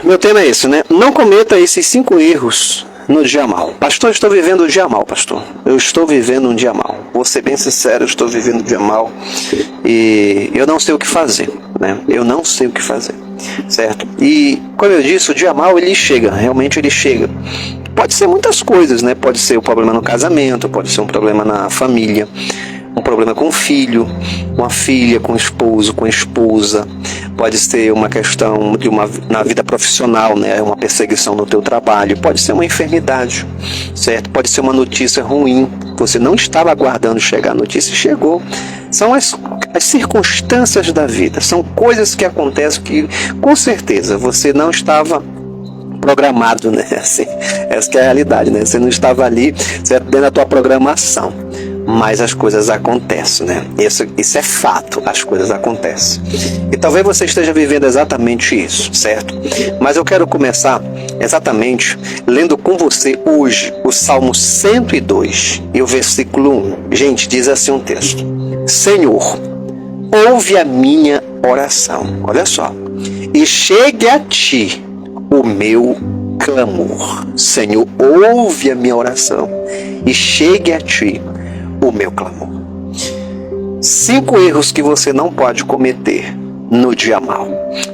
Meu tema é esse, né? Não cometa esses 5 erros no dia mal. Pastor, eu estou vivendo o dia mal, pastor. Eu estou vivendo um dia mal. Vou ser bem sincero, eu estou vivendo um dia mal e eu não sei o que fazer, né? Eu não sei o que fazer, certo? E, como eu disse, o dia mal, ele chega, realmente ele chega. Pode ser muitas coisas, né? Pode ser um problema no casamento, pode ser um problema na família, um problema com o filho, uma filha, com o esposo, com a esposa. Pode ser uma questão na vida profissional, né? Uma perseguição no teu trabalho. Pode ser uma enfermidade, certo? Pode ser uma notícia ruim. Você não estava aguardando chegar, a notícia chegou. São as circunstâncias da vida. São coisas que acontecem que, com certeza, você não estava programado, né? Assim, essa que é a realidade, né? Você não estava ali, certo? Dentro da tua programação. Mas as coisas acontecem, né? Isso é fato, as coisas acontecem. E talvez você esteja vivendo exatamente isso, certo? Mas eu quero começar exatamente lendo com você hoje o Salmo 102 e o versículo 1. Gente, diz assim um texto: Senhor, ouve a minha oração. Olha só. E chegue a ti o meu clamor. Senhor, ouve a minha oração e chegue a ti o meu clamor. 5 erros que você não pode cometer no dia mal.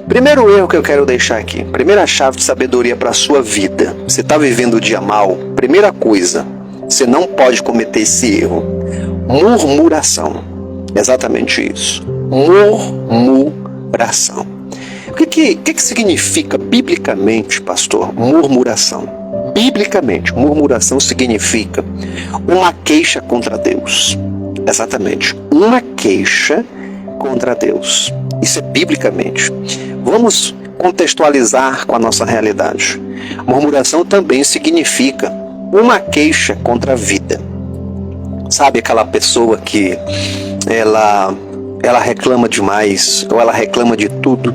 Primeiro erro que eu quero deixar aqui, primeira chave de sabedoria para a sua vida. Você está vivendo o dia mal? Primeira coisa, você não pode cometer esse erro: murmuração. Exatamente isso. Murmuração. O que significa biblicamente, pastor, murmuração? Biblicamente, murmuração significa uma queixa contra Deus. Exatamente, uma queixa contra Deus. Isso é biblicamente. Vamos contextualizar com a nossa realidade. Murmuração também significa uma queixa contra a vida. Sabe aquela pessoa que ela reclama demais, ou ela reclama de tudo?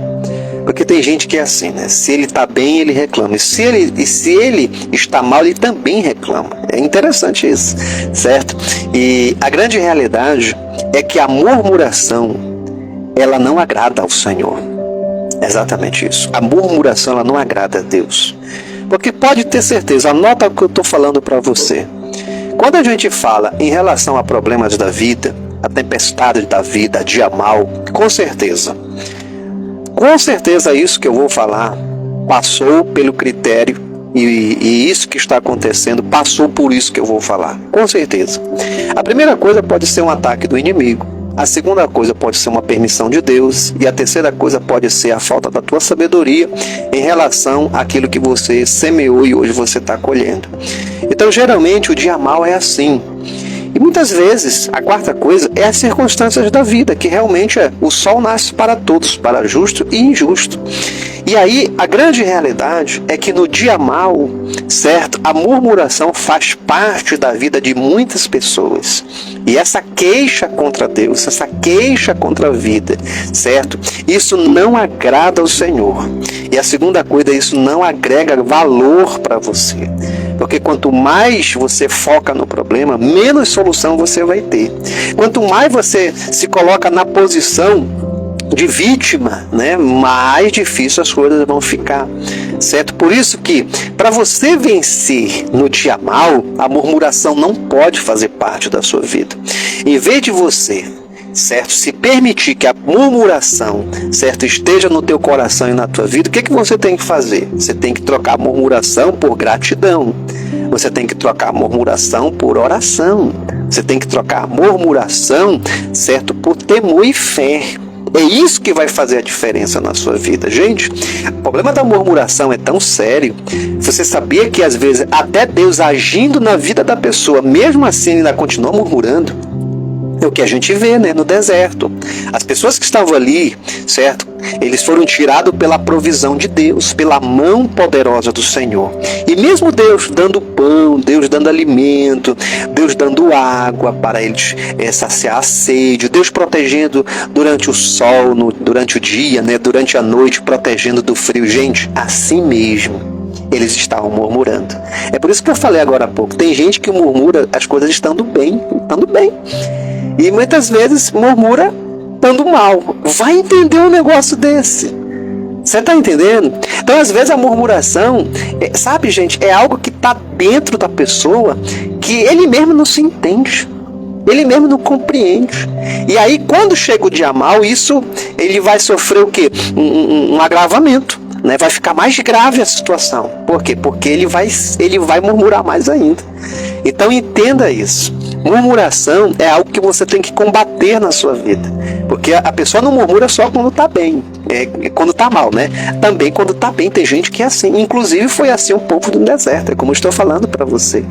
Porque tem gente que é assim, né? Se ele está bem, ele reclama. E se ele está mal, ele também reclama. É interessante isso, certo? E a grande realidade é que a murmuração, ela não agrada ao Senhor. Exatamente isso. A murmuração, ela não agrada a Deus. Porque pode ter certeza, anota o que eu estou falando para você. Quando a gente fala em relação a problemas da vida, a tempestade da vida, a dia mal, com certeza isso que eu vou falar passou pelo critério e isso que está acontecendo passou por isso que eu vou falar, com certeza. A primeira coisa pode ser um ataque do inimigo, a segunda coisa pode ser uma permissão de Deus e a terceira coisa pode ser a falta da tua sabedoria em relação àquilo que você semeou e hoje você está colhendo. Então, geralmente, o dia mal é assim. E muitas vezes, a quarta coisa é as circunstâncias da vida, que realmente o sol nasce para todos, para justo e injusto. E aí, a grande realidade é que no dia mal, certo, a murmuração faz parte da vida de muitas pessoas. E essa queixa contra Deus, essa queixa contra a vida, certo? Isso não agrada ao Senhor. E a segunda coisa, isso não agrega valor para você. Porque quanto mais você foca no problema, menos solução você vai ter. Quanto mais você se coloca na posição de vítima, né, mais difícil as coisas vão ficar, certo? Por isso que, para você vencer no dia mal, a murmuração não pode fazer parte da sua vida. Em vez de você, certo, se permitir que a murmuração, certo, esteja no teu coração e na tua vida, o que você tem que fazer? Você tem que trocar a murmuração por gratidão. Você tem que trocar a murmuração por oração. Você tem que trocar a murmuração, certo, por temor e fé. É isso que vai fazer a diferença na sua vida. Gente, o problema da murmuração é tão sério. Você sabia que às vezes até Deus agindo na vida da pessoa, mesmo assim ainda continua murmurando? É o que a gente vê, né, no deserto. As pessoas que estavam ali, certo? Eles foram tirados pela provisão de Deus, pela mão poderosa do Senhor. E mesmo Deus dando pão, Deus dando alimento, Deus dando água para eles saciar a sede, Deus protegendo durante o sol, durante o dia, né, durante a noite, protegendo do frio. Gente, assim mesmo eles estavam murmurando. É por isso que eu falei agora há pouco. Tem gente que murmura as coisas estando bem. E muitas vezes murmura estando mal. Vai entender um negócio desse. Você está entendendo? Então, às vezes, a murmuração, sabe, gente, é algo que está dentro da pessoa que ele mesmo não se entende. Ele mesmo não compreende. E aí, quando chega o dia mau, isso, ele vai sofrer o quê? Um agravamento, né? Vai ficar mais grave a situação. Por quê? Porque ele vai murmurar mais ainda. Então, entenda isso. Murmuração é algo que você tem que combater na sua vida. Porque a pessoa não murmura só quando está bem, quando está mal, né? Também quando está bem, tem gente que é assim. Inclusive foi assim o povo do deserto, é como eu estou falando para você,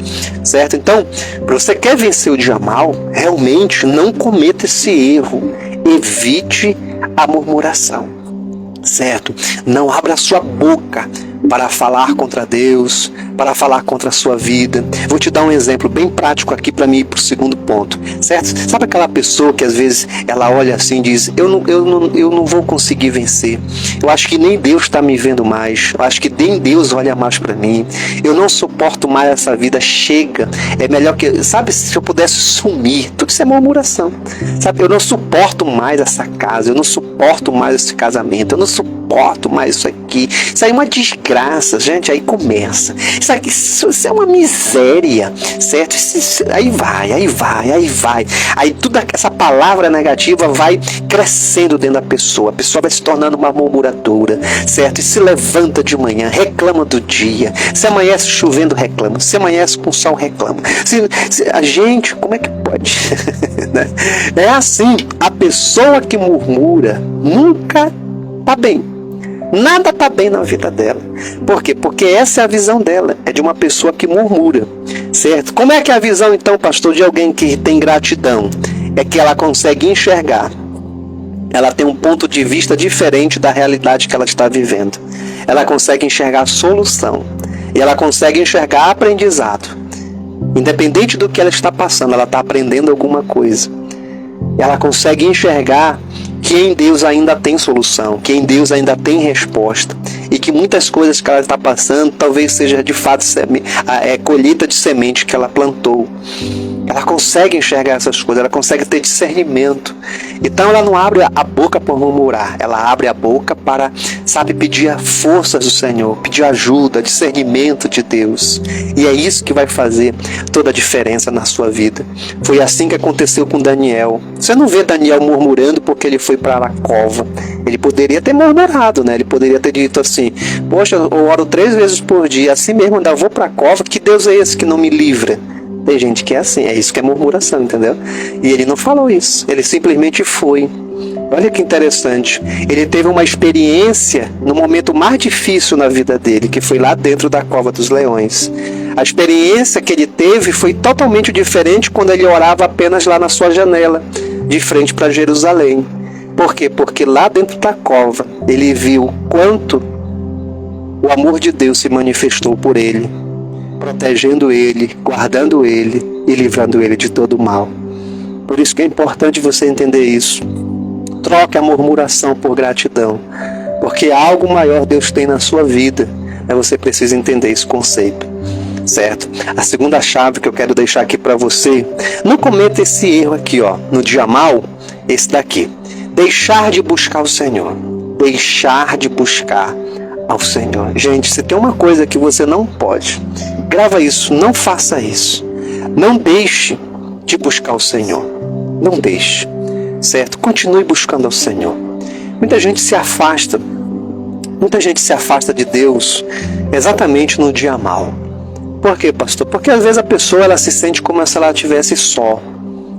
certo? Então, se você quer vencer o dia mal, realmente não cometa esse erro. Evite a murmuração, certo? Não abra sua boca para falar contra Deus, para falar contra a sua vida. Vou te dar um exemplo bem prático aqui para mim ir para o segundo ponto, certo? Sabe aquela pessoa que às vezes ela olha assim e diz, eu não vou conseguir vencer, eu acho que nem Deus está me vendo mais, eu acho que nem Deus olha mais para mim, eu não suporto mais essa vida, chega, é melhor que, sabe, se eu pudesse sumir, tudo isso é murmuração, sabe, eu não suporto mais essa casa, eu não suporto mais esse casamento, eu não suporto mais isso aqui, isso aí é uma desgraça, gente, aí começa, isso é uma miséria, certo? Aí vai. Aí toda essa palavra negativa vai crescendo dentro da pessoa. A pessoa vai se tornando uma murmuradora, certo? E se levanta de manhã, reclama do dia. Se amanhece chovendo, reclama. Se amanhece com sol, reclama. A gente, como é que pode? É assim, a pessoa que murmura nunca está bem. Nada está bem na vida dela. Por quê? Porque essa é a visão dela. É de uma pessoa que murmura. Certo? Como é que é a visão, então, pastor, de alguém que tem gratidão? É que ela consegue enxergar. Ela tem um ponto de vista diferente da realidade que ela está vivendo. Ela consegue enxergar a solução. E ela consegue enxergar aprendizado. Independente do que ela está passando, ela está aprendendo alguma coisa. Ela consegue enxergar que em Deus ainda tem solução, que em Deus ainda tem resposta, e que muitas coisas que ela está passando talvez seja de fato colheita de semente que ela plantou. Ela consegue enxergar essas coisas, ela consegue ter discernimento. Então ela não abre a boca para murmurar, ela abre a boca para, sabe, pedir forças do Senhor, pedir ajuda, discernimento de Deus. E é isso que vai fazer toda a diferença na sua vida. Foi assim que aconteceu com Daniel. Você não vê Daniel murmurando porque ele foi para a cova. Ele poderia ter murmurado, né? Ele poderia ter dito assim, poxa, eu oro 3 vezes por dia, assim mesmo ainda vou para a cova, que Deus é esse que não me livra? Tem gente que é assim, é isso que é murmuração, entendeu? E ele não falou isso, ele simplesmente foi. Olha que interessante, ele teve uma experiência no momento mais difícil na vida dele, que foi lá dentro da cova dos leões. A experiência que ele teve foi totalmente diferente quando ele orava apenas lá na sua janela, de frente para Jerusalém. Por quê? Porque lá dentro da cova, ele viu quanto o amor de Deus se manifestou por ele, protegendo ele, guardando ele e livrando ele de todo o mal. Por isso que é importante você entender isso. Troque a murmuração por gratidão, porque algo maior Deus tem na sua vida. Você precisa entender esse conceito, certo? A segunda chave que eu quero deixar aqui para você, não cometa esse erro aqui, ó, no dia mal, esse daqui. Deixar de buscar o Senhor. Deixar de buscar ao Senhor. Gente, se tem uma coisa que você não pode, grava isso, não faça isso. Não deixe de buscar o Senhor. Não deixe, certo? Continue buscando ao Senhor. Muita gente se afasta de Deus exatamente no dia mal. Por quê, pastor? Porque às vezes a pessoa ela se sente como se ela estivesse só,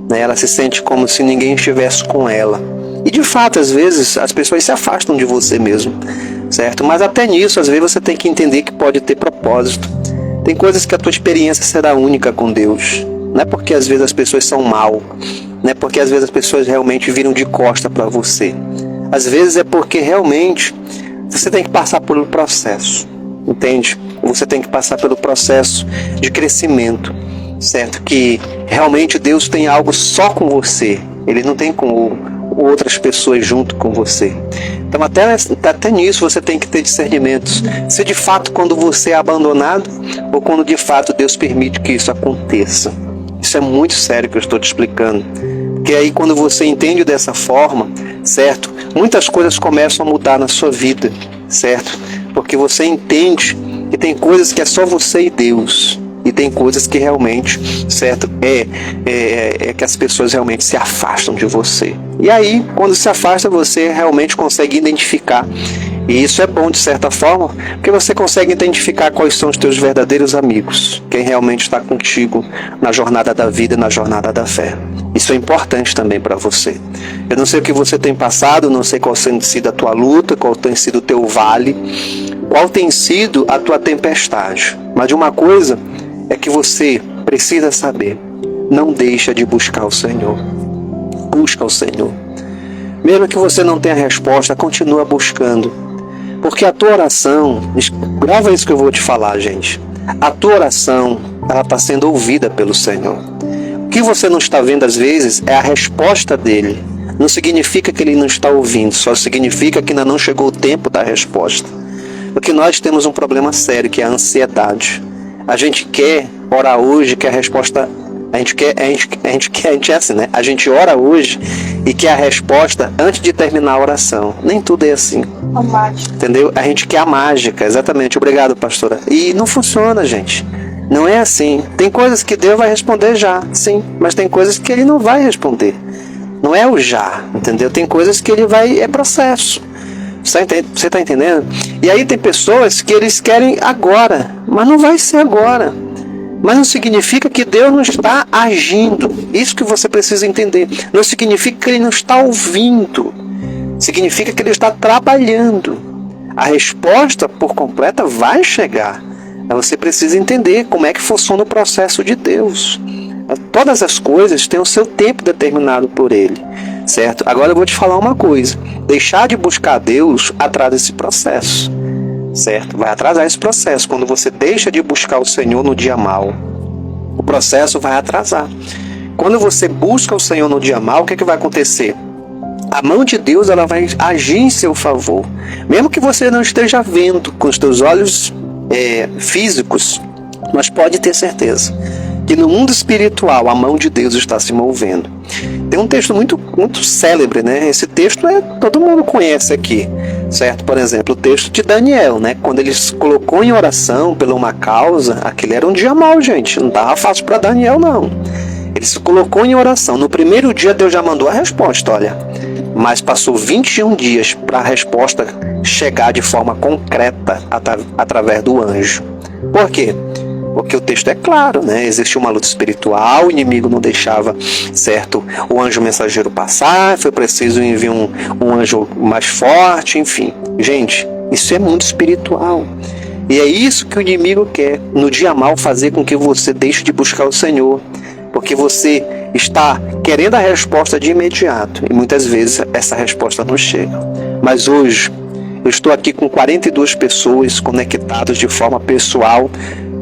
né? Ela se sente como se ninguém estivesse com ela. E de fato, às vezes, as pessoas se afastam de você mesmo, certo? Mas até nisso, às vezes, você tem que entender que pode ter propósito. Tem coisas que a tua experiência será única com Deus. Não é porque às vezes as pessoas são mal, não é porque às vezes as pessoas realmente viram de costa para você. Às vezes é porque realmente você tem que passar pelo processo, entende? Você tem que passar pelo processo de crescimento, certo? Que realmente Deus tem algo só com você, Ele não tem com outras pessoas junto com você. Então até nisso você tem que ter discernimentos. Se de fato quando você é abandonado ou quando de fato Deus permite que isso aconteça. Isso é muito sério que eu estou te explicando. Porque aí quando você entende dessa forma, certo? Muitas coisas começam a mudar na sua vida. certo? Porque você entende que tem coisas que é só você e Deus. E tem coisas que realmente, certo, é que as pessoas realmente se afastam de você. E aí, quando se afasta, você realmente consegue identificar. E isso é bom de certa forma, porque você consegue identificar quais são os teus verdadeiros amigos. Quem realmente está contigo na jornada da vida, na jornada da fé. Isso é importante também para você. Eu não sei o que você tem passado, não sei qual tem sido a tua luta, qual tem sido o teu vale, qual tem sido a tua tempestade. Mas de uma coisa é que você precisa saber: não deixa de buscar o Senhor. Busca o Senhor. Mesmo que você não tenha resposta, continua buscando. Porque a tua oração, grava isso que eu vou te falar, gente. A tua oração, ela está sendo ouvida pelo Senhor. O que você não está vendo às vezes é a resposta dele. Não significa que ele não está ouvindo, só significa que ainda não chegou o tempo da resposta. Porque nós temos um problema sério, que é a ansiedade. A gente quer orar hoje, quer a resposta. A gente é assim, né? A gente ora hoje e quer a resposta antes de terminar a oração. Nem tudo é assim. A mágica. Entendeu? A gente quer a mágica, exatamente. Obrigado, pastora. E não funciona, gente. Não é assim. Tem coisas que Deus vai responder já, sim. Mas tem coisas que ele não vai responder. Não é o já, entendeu? Tem coisas que ele vai. É processo. Você está entendendo? E aí tem pessoas que eles querem agora, mas não vai ser agora. Mas não significa que Deus não está agindo. Isso que você precisa entender. Não significa que ele não está ouvindo. Significa que ele está trabalhando. A resposta por completa vai chegar. Mas você precisa entender como é que funciona o processo de Deus. Todas as coisas têm o seu tempo determinado por ele. Certo? Agora eu vou te falar uma coisa. Deixar de buscar Deus atrasa esse processo. Certo? Vai atrasar esse processo. Quando você deixa de buscar o Senhor no dia mau, o processo vai atrasar. Quando você busca o Senhor no dia mau, o que vai acontecer? A mão de Deus, ela vai agir em seu favor. Mesmo que você não esteja vendo com os teus olhos físicos, mas pode ter certeza que no mundo espiritual a mão de Deus está se movendo. Tem um texto muito célebre, né? Esse texto todo mundo conhece aqui, certo? Por exemplo, o texto de Daniel, né? Quando ele se colocou em oração pela uma causa, aquele era um dia mau, gente. Não estava fácil para Daniel, não. Ele se colocou em oração. No primeiro dia Deus já mandou a resposta, olha. Mas passou 21 dias para a resposta chegar de forma concreta através do anjo. Por quê? Porque o texto é claro, né? Existia uma luta espiritual, o inimigo não deixava, certo, o anjo mensageiro passar, foi preciso enviar um anjo mais forte, enfim. Gente, isso é muito espiritual. E é isso que o inimigo quer, no dia mau, fazer com que você deixe de buscar o Senhor. Porque você está querendo a resposta de imediato. E muitas vezes essa resposta não chega. Mas hoje, eu estou aqui com 42 pessoas conectadas de forma pessoal.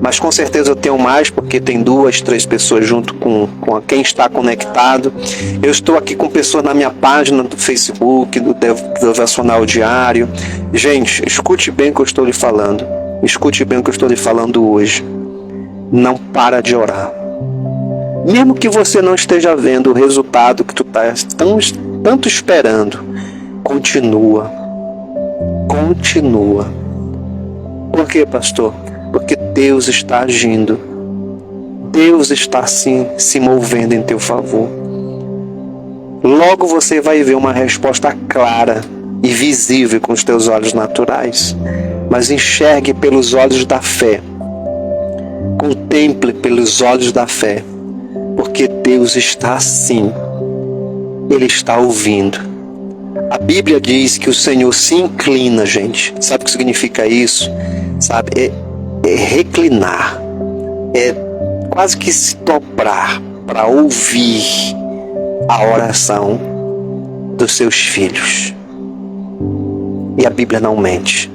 Mas com certeza eu tenho mais, porque tem 2, 3 pessoas junto com quem está conectado. Eu estou aqui com pessoas na minha página do Facebook, do Devocional Diário. Gente, escute bem o que eu estou lhe falando. Escute bem o que eu estou lhe falando hoje. Não para de orar. Mesmo que você não esteja vendo o resultado que tu estás tanto esperando, continua. Continua. Por quê, pastor? Porque Deus está agindo. Deus está sim se movendo em teu favor. Logo você vai ver uma resposta clara e visível com os teus olhos naturais. Mas enxergue pelos olhos da fé. Contemple pelos olhos da fé. Porque Deus está sim. Ele está ouvindo. A Bíblia diz que o Senhor se inclina, gente. Sabe o que significa isso? Sabe? É reclinar, é quase que se dobrar para ouvir a oração dos seus filhos. E a Bíblia não mente.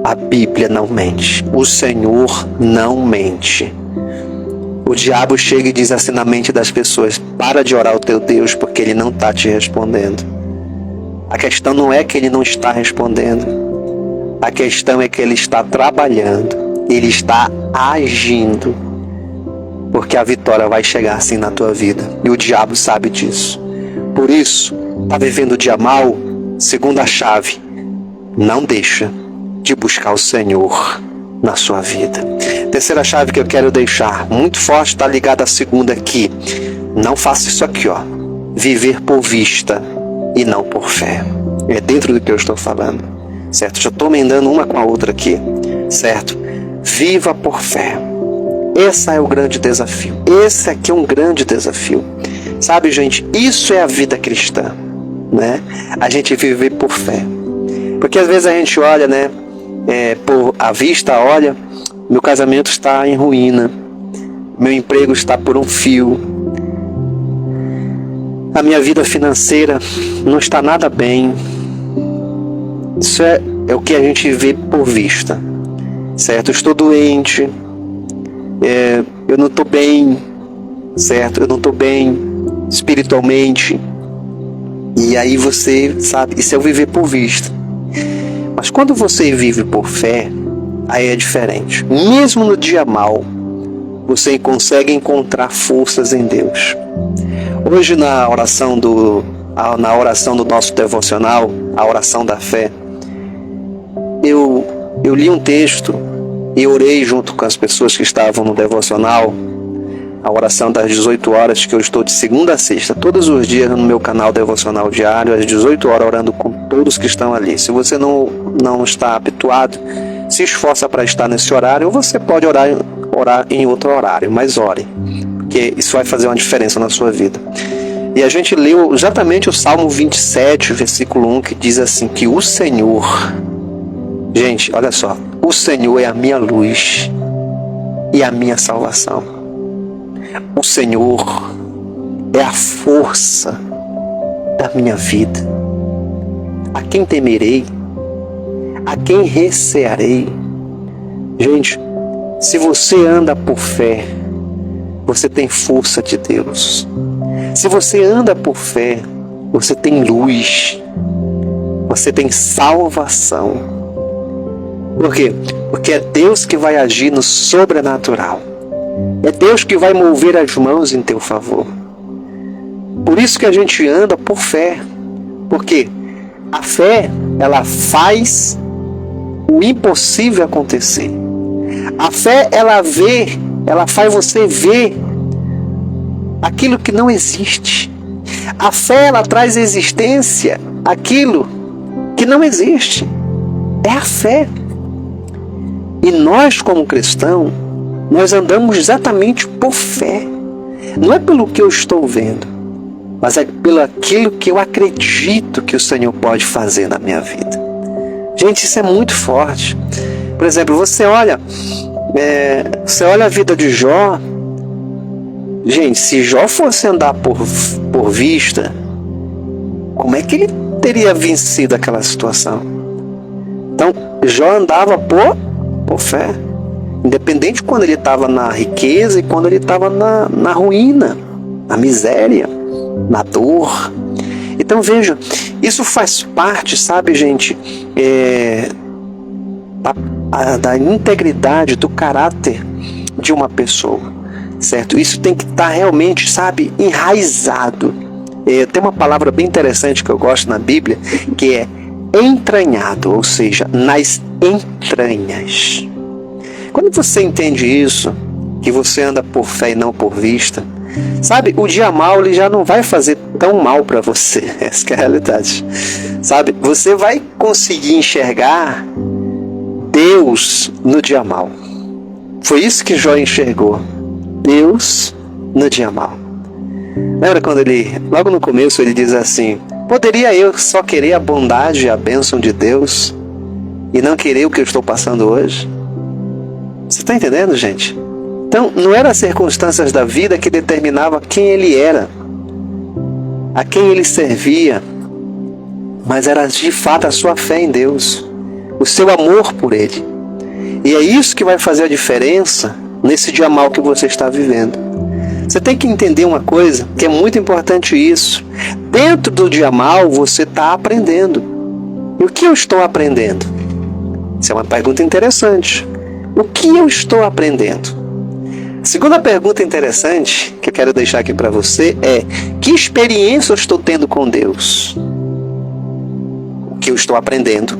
A Bíblia não mente. O Senhor não mente. O diabo chega e diz assim na mente das pessoas: para de orar ao teu Deus, porque ele não está te respondendo. A questão não é que ele não está respondendo. A questão é que ele está trabalhando, ele está agindo, porque a vitória vai chegar assim na tua vida, e o diabo sabe disso. Por isso, está vivendo o dia mau, segunda chave, não deixa de buscar o Senhor na sua vida. Terceira chave que eu quero deixar, muito forte, está ligada à segunda aqui. Não faça isso aqui, ó. Viver por vista e não por fé. É dentro do que eu estou falando, certo? Já estou emendando uma com a outra aqui, certo? Viva por fé. Esse é o grande desafio. Esse aqui é um grande desafio. Sabe, gente, isso é a vida cristã, né? A gente viver por fé. Porque às vezes a gente olha, né? Por a vista, olha, meu casamento está em ruína, meu emprego está por um fio, a minha vida financeira não está nada bem. Isso é o que a gente vê por vista, certo? Eu estou doente, eu não estou bem, certo? Eu não estou bem espiritualmente. E aí você sabe, isso é o viver por vista. Mas quando você vive por fé, aí é diferente. Mesmo no dia mau, você consegue encontrar forças em Deus. Hoje na oração do nosso devocional, a oração da fé, eu li um texto e orei junto com as pessoas que estavam no devocional, a oração das 18 horas, que eu estou de segunda a sexta, todos os dias no meu canal devocional diário, às 18 horas, orando com todos que estão ali. Se você não está habituado, se esforça para estar nesse horário, ou você pode orar em outro horário, mas ore, porque isso vai fazer uma diferença na sua vida. E a gente leu exatamente o Salmo 27, versículo 1, que diz assim, que o Senhor, gente, olha só, o Senhor é a minha luz e a minha salvação. O Senhor é a força da minha vida. A quem temerei? A quem recearei? Gente, se você anda por fé, você tem força de Deus. Se você anda por fé, você tem luz. Você tem salvação. Por quê? Porque é Deus que vai agir no sobrenatural. É Deus que vai mover as mãos em teu favor. Por isso que a gente anda por fé. Porque a fé, ela faz o impossível acontecer. A fé, ela faz você ver aquilo que não existe. A fé, ela traz existência aquilo que não existe. É a fé. E nós, como cristãos, nós andamos exatamente por fé. Não é pelo que eu estou vendo, mas é pelo aquilo que eu acredito que o Senhor pode fazer na minha vida. Gente, isso é muito forte. Por exemplo, você olha a vida de Jó. Gente, se Jó fosse andar por vista, como é que ele teria vencido aquela situação? Então, Jó andava por fé. Independente de quando ele estava na riqueza e quando ele estava na ruína, na miséria, na dor. Então veja, isso faz parte, sabe, gente, da integridade, do caráter de uma pessoa, certo? Isso tem que estar realmente, sabe, enraizado. Tem uma palavra bem interessante que eu gosto na Bíblia, que é entranhado, ou seja, nas entranhas. Quando você entende isso, que você anda por fé e não por vista, sabe, o dia mal ele já não vai fazer tão mal para você. Essa é a realidade. Sabe, você vai conseguir enxergar Deus no dia mal. Foi isso que Jó enxergou. Deus no dia mal. Lembra quando logo no começo ele diz assim, poderia eu só querer a bondade e a bênção de Deus e não querer o que eu estou passando hoje? Você está entendendo, gente? Então, não eram as circunstâncias da vida que determinavam quem ele era, a quem ele servia, mas era de fato a sua fé em Deus, o seu amor por ele. E é isso que vai fazer a diferença nesse dia mal que você está vivendo. Você tem que entender uma coisa, que é muito importante isso. Dentro do dia mal, você está aprendendo. E o que eu estou aprendendo? Isso é uma pergunta interessante. O que eu estou aprendendo? A segunda pergunta interessante que eu quero deixar aqui para você é: que experiência eu estou tendo com Deus? O que eu estou aprendendo?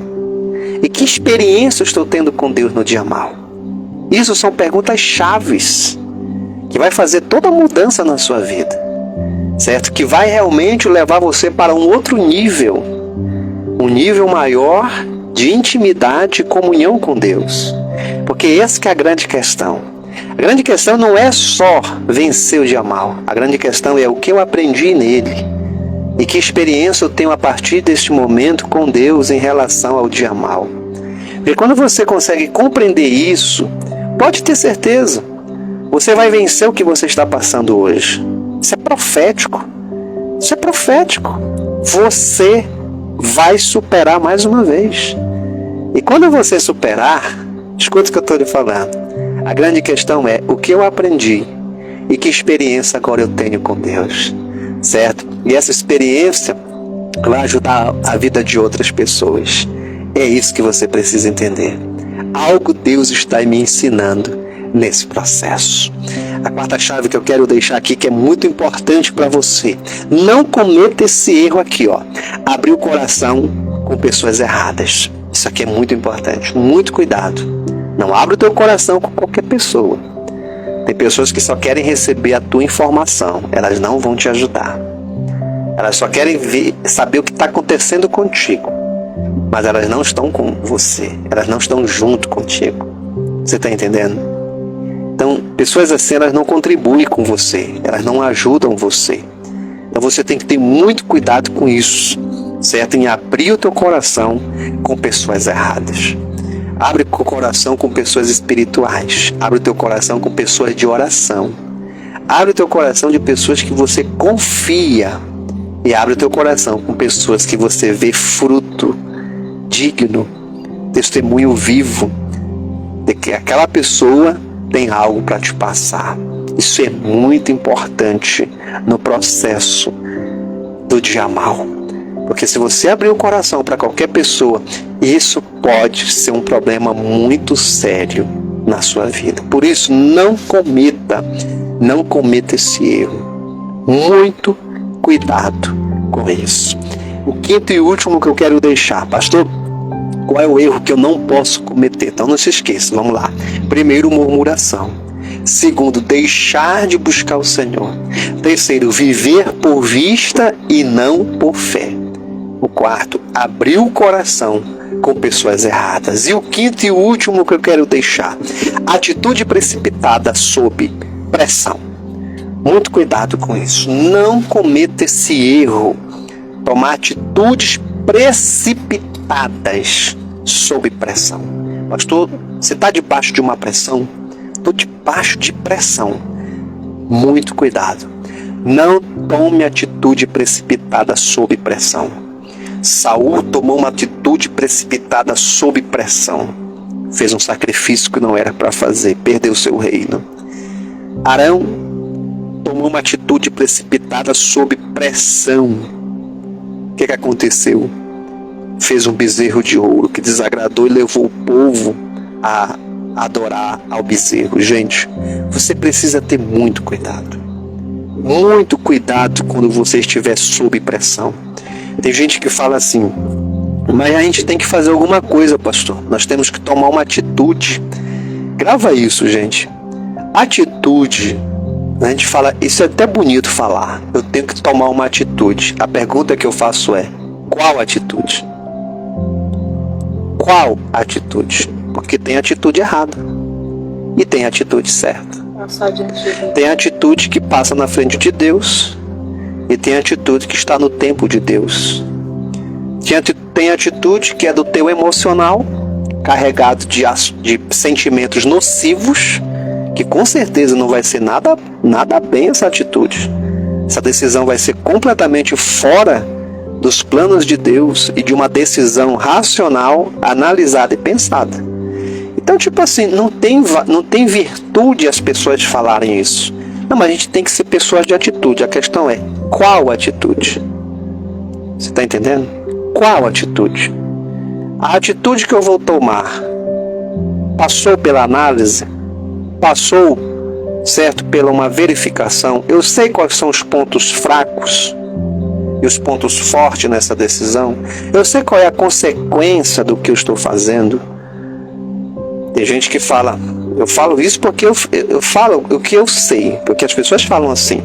E que experiência eu estou tendo com Deus no dia mau? Isso são perguntas chaves que vai fazer toda a mudança na sua vida, certo? Que vai realmente levar você para um outro nível, um nível maior de intimidade e comunhão com Deus. Porque essa que é a grande questão. A grande questão não é só vencer o dia mau. A grande questão é o que eu aprendi nele. E que experiência eu tenho a partir deste momento com Deus em relação ao dia mau. Porque quando você consegue compreender isso, pode ter certeza, você vai vencer o que você está passando hoje. Isso é profético. Isso é profético. Você vai superar mais uma vez. E quando você superar, escuta o que eu estou lhe falando. A grande questão é o que eu aprendi e que experiência agora eu tenho com Deus, certo? E essa experiência vai ajudar a vida de outras pessoas. É isso que você precisa entender. Algo Deus está me ensinando nesse processo. A quarta chave que eu quero deixar aqui, que é muito importante para você: não cometa esse erro aqui, ó. Abrir o coração com pessoas erradas. Isso aqui é muito importante. Muito cuidado. Não abra o teu coração com qualquer pessoa. Tem pessoas que só querem receber a tua informação. Elas não vão te ajudar. Elas só querem saber o que está acontecendo contigo. Mas elas não estão com você. Elas não estão junto contigo. Você está entendendo? Então, pessoas assim, elas não contribuem com você. Elas não ajudam você. Então você tem que ter muito cuidado com isso, certo? Em abrir o teu coração com pessoas erradas. Abre o coração com pessoas espirituais. Abre o teu coração com pessoas de oração. Abre o teu coração de pessoas que você confia. E abre o teu coração com pessoas que você vê fruto digno, testemunho vivo de que aquela pessoa tem algo para te passar. Isso é muito importante no processo do dia mau. Porque se você abrir o coração para qualquer pessoa, isso pode ser um problema muito sério na sua vida. Por isso, não cometa esse erro. Muito cuidado com isso. O quinto e último que eu quero deixar, pastor, qual é o erro que eu não posso cometer? Então não se esqueça, vamos lá. Primeiro, murmuração. Segundo, deixar de buscar o Senhor. Terceiro, viver por vista e não por fé. O quarto, abrir o coração com pessoas erradas. E o quinto e último que eu quero deixar, atitude precipitada sob pressão. Muito cuidado com isso. Não cometa esse erro. Tomar atitudes precipitadas sob pressão. Pastor, você está debaixo de uma pressão? Estou debaixo de pressão. Muito cuidado. Não tome atitude precipitada sob pressão. Saul tomou uma atitude precipitada sob pressão. Fez um sacrifício que não era para fazer. Perdeu seu reino. Arão tomou uma atitude precipitada sob pressão. O que aconteceu? Fez um bezerro de ouro que desagradou e levou o povo a adorar ao bezerro. Gente, você precisa ter muito cuidado. Muito cuidado quando você estiver sob pressão. Tem gente que fala assim: mas a gente tem que fazer alguma coisa, pastor. Nós temos que tomar uma atitude. Grava isso, gente. Atitude. A gente fala, isso é até bonito falar. Eu tenho que tomar uma atitude. A pergunta que eu faço é: qual atitude? Qual atitude? Porque tem atitude errada e tem atitude certa. Tem atitude que passa na frente de Deus e tem atitude que está no tempo de Deus. Tem atitude que é do teu emocional, carregado de sentimentos nocivos, que com certeza não vai ser nada bem essa atitude. Essa decisão vai ser completamente fora dos planos de Deus e de uma decisão racional, analisada e pensada. Então, tipo assim, não tem virtude as pessoas falarem isso. Não, mas a gente tem que ser pessoas de atitude. A questão é, qual atitude? Você está entendendo? Qual atitude? A atitude que eu vou tomar passou pela análise? Passou, certo, pela uma verificação? Eu sei quais são os pontos fracos. e os pontos fortes nessa decisão. Eu sei qual é a consequência do que eu estou fazendo. Tem gente que fala, eu falo isso porque eu falo o que eu sei, porque as pessoas falam assim,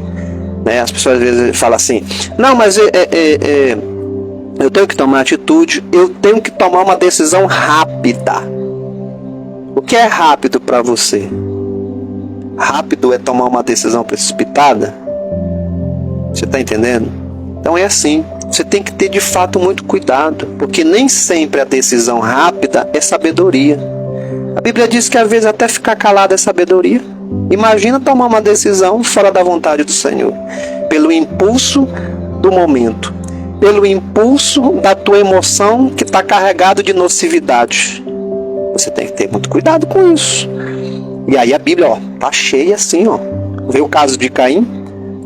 né? As pessoas às vezes falam assim, não, mas eu tenho que tomar atitude, eu tenho que tomar uma decisão rápida. O que é rápido para você? Rápido é tomar uma decisão precipitada? Você está entendendo? Então é assim, você tem que ter de fato muito cuidado, porque nem sempre a decisão rápida é sabedoria. A Bíblia diz que às vezes até ficar calado é sabedoria. Imagina tomar uma decisão fora da vontade do Senhor, pelo impulso do momento, pelo impulso da tua emoção que está carregado de nocividade. Você tem que ter muito cuidado com isso. E aí a Bíblia, tá cheia assim, Vê o caso de Caim,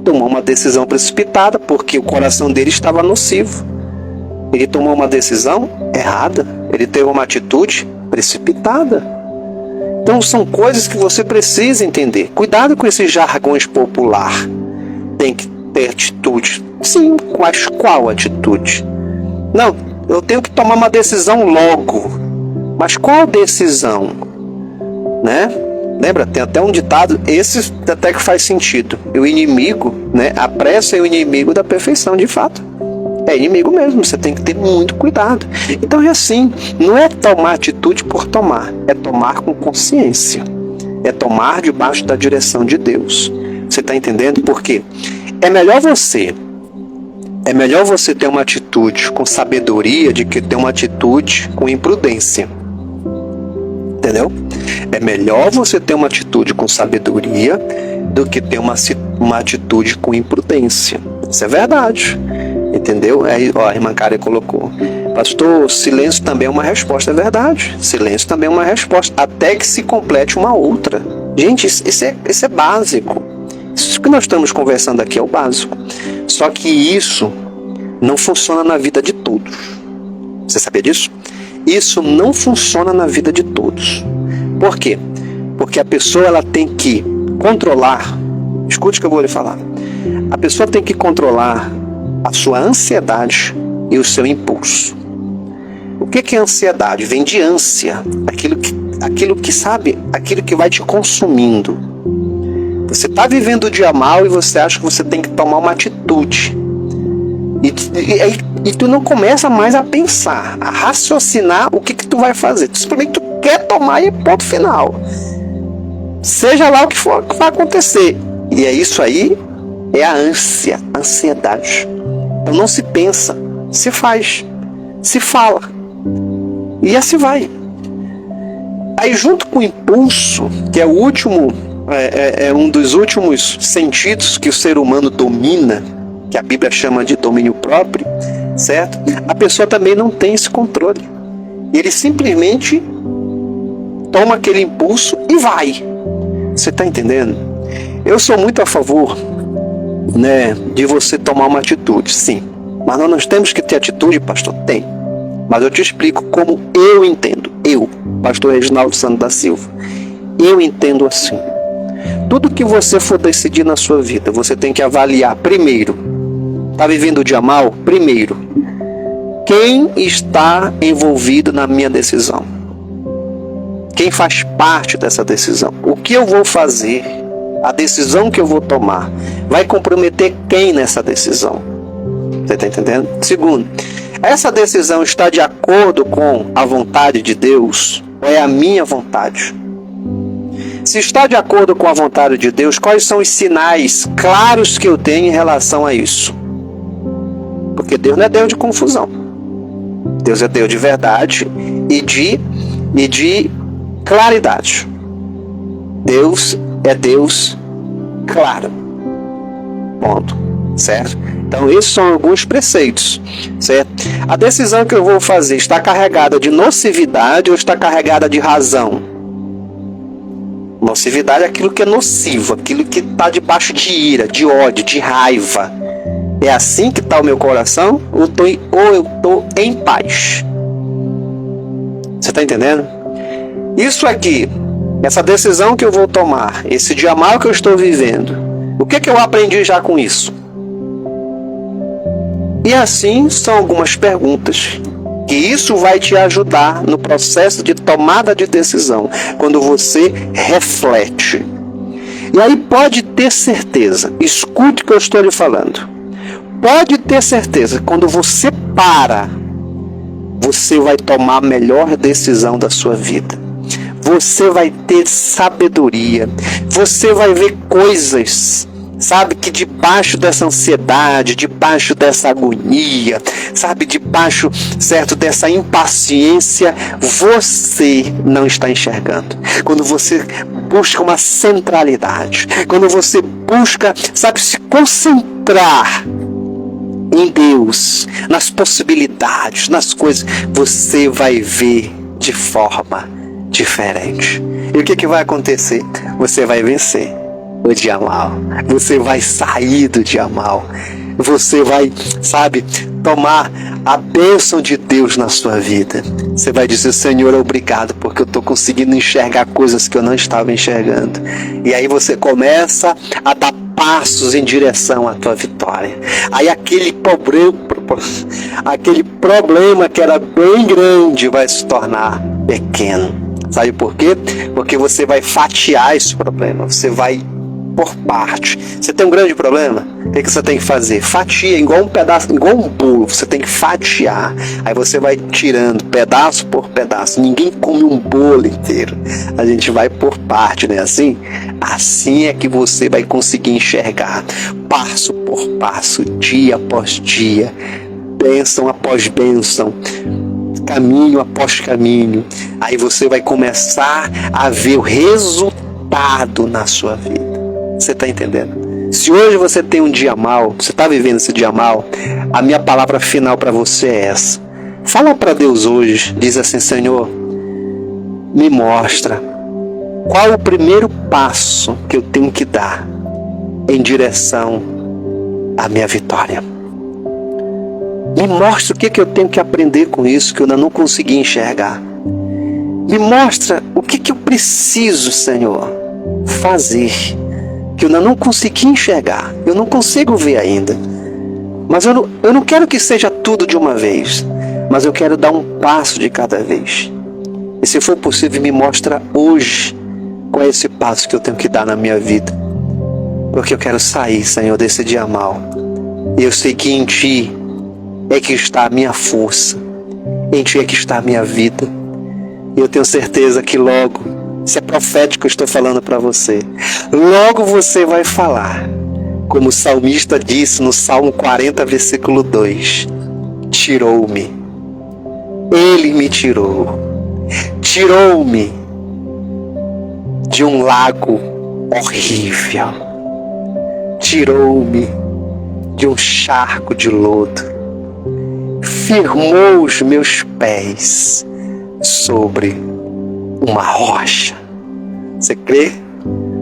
tomou uma decisão precipitada porque o coração dele estava nocivo. Ele tomou uma decisão errada, ele teve uma atitude precipitada. Então são coisas que você precisa entender. Cuidado com esses jargões popular. Tem que ter atitude. Sim, mas qual atitude? Não, eu tenho que tomar uma decisão logo. Mas qual decisão? Né? Lembra? Tem até um ditado, esse até que faz sentido. O inimigo, né? A pressa é o inimigo da perfeição, de fato. É inimigo mesmo, você tem que ter muito cuidado. Então é assim, não é tomar atitude por tomar, é tomar com consciência. É tomar debaixo da direção de Deus. Você está entendendo? Por quê? É melhor você ter uma atitude com sabedoria do que ter uma atitude com imprudência. Entendeu? É melhor você ter uma atitude com sabedoria do que ter uma atitude com imprudência. Isso é verdade. Entendeu? Aí, a irmã Karen colocou, pastor, silêncio também é uma resposta. É verdade, silêncio também é uma resposta, até que se complete uma outra. Gente, isso é básico. Isso que nós estamos conversando aqui é o básico. Só que isso não funciona na vida de todos. Você sabia disso? Isso não funciona na vida de todos. Por quê? Porque a pessoa ela tem que controlar, escute o que eu vou lhe falar, a pessoa tem que controlar a sua ansiedade e o seu impulso. O que é ansiedade? Vem de ânsia, aquilo que vai te consumindo. Você está vivendo o dia mal e você acha que você tem que tomar uma atitude. E tu não começa mais a pensar, a raciocinar o que tu vai fazer. Tu simplesmente tu quer tomar e ponto final. Seja lá o que for que vai acontecer. E é isso aí, é a ansiedade. Então não se pensa, se faz, se fala. E assim vai. Aí junto com o impulso, que é o último, é um dos últimos sentidos que o ser humano domina, que a Bíblia chama de domínio próprio, certo? A pessoa também não tem esse controle. Ele simplesmente toma aquele impulso e vai. Você está entendendo? Eu sou muito a favor, né, de você tomar uma atitude, sim. Mas nós temos que ter atitude, pastor? Tem. Mas eu te explico como eu entendo. Eu, pastor Reginaldo Santos da Silva, eu entendo assim. Tudo que você for decidir na sua vida, você tem que avaliar primeiro. Está vivendo o dia mal? Primeiro, quem está envolvido na minha decisão? Quem faz parte dessa decisão? O que eu vou fazer? A decisão que eu vou tomar vai comprometer quem nessa decisão? Você está entendendo? Segundo, essa decisão está de acordo com a vontade de Deus ou é a minha vontade? Se está de acordo com a vontade de Deus, quais são os sinais claros que eu tenho em relação a isso? Porque Deus não é Deus de confusão. Deus é Deus de verdade e de claridade. Deus é Deus claro. Ponto. Certo? Então esses são alguns preceitos. Certo? A decisão que eu vou fazer está carregada de nocividade ou está carregada de razão? Nocividade é aquilo que é nocivo, aquilo que está debaixo de ira, de ódio, de raiva. É assim que está o meu coração? Ou eu estou em paz? Você está entendendo? Isso aqui, essa decisão que eu vou tomar, esse dia mal que eu estou vivendo, o que eu aprendi já com isso? E assim são algumas perguntas que isso vai te ajudar no processo de tomada de decisão, quando você reflete. E aí pode ter certeza, escute o que eu estou lhe falando, pode ter certeza, quando você para, você vai tomar a melhor decisão da sua vida. Você vai ter sabedoria, você vai ver coisas, sabe, que debaixo dessa ansiedade, debaixo dessa agonia, sabe, debaixo, certo, dessa impaciência, você não está enxergando. Quando você busca uma centralidade, quando você busca, sabe, se concentrar em Deus, nas possibilidades, nas coisas, você vai ver de forma diferente. E o que vai acontecer? Você vai vencer o dia mal. Você vai sair do dia mal. Você vai, sabe, tomar a bênção de Deus na sua vida. Você vai dizer: Senhor, obrigado, porque eu estou conseguindo enxergar coisas que eu não estava enxergando. E aí você começa a dar passos em direção à tua vitória. Aí aquele problema que era bem grande vai se tornar pequeno. Sabe por quê? Porque você vai fatiar esse problema. Você vai por parte. Você tem um grande problema? O que você tem que fazer? Fatia, igual um pedaço, igual um bolo. Você tem que fatiar. Aí você vai tirando pedaço por pedaço. Ninguém come um bolo inteiro. A gente vai por parte, né? Assim é que você vai conseguir enxergar, passo por passo, dia após dia, bênção após bênção, caminho após caminho. Aí você vai começar a ver o resultado na sua vida. Você está entendendo? Se hoje você tem um dia mal, você está vivendo esse dia mal, a minha palavra final para você é essa. Fala para Deus hoje, diz assim: Senhor, me mostra qual o primeiro passo que eu tenho que dar em direção à minha vitória. Me mostra o que eu tenho que aprender com isso que eu ainda não consegui enxergar. Me mostra o que eu preciso, Senhor, fazer, que eu ainda não consegui enxergar. Eu não consigo ver ainda. Mas eu não quero que seja tudo de uma vez, mas eu quero dar um passo de cada vez. E se for possível, me mostra hoje qual é esse passo que eu tenho que dar na minha vida. Porque eu quero sair, Senhor, desse dia mal. E eu sei que em Ti é que está a minha força, em Ti é que está a minha vida. E eu tenho certeza que logo, isso é profético, eu estou falando para você, logo você vai falar, como o salmista disse no Salmo 40, versículo 2: tirou-me, Ele me tirou-me de um lago horrível, tirou-me de um charco de lodo, firmou os meus pés sobre uma rocha. Você crê?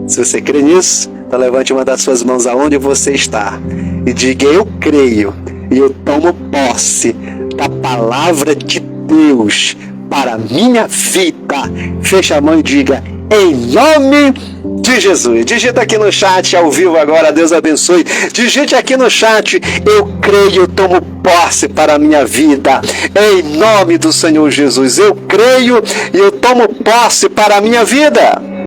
Se você crê nisso, então levante uma das suas mãos aonde você está e diga: eu creio e eu tomo posse da palavra de Deus para a minha vida. Feche a mão e diga: em nome de Jesus. Digita aqui no chat, ao vivo agora, Deus abençoe. Digite aqui no chat: eu creio, eu tomo posse para a minha vida. Em nome do Senhor Jesus, eu creio e eu tomo posse para a minha vida.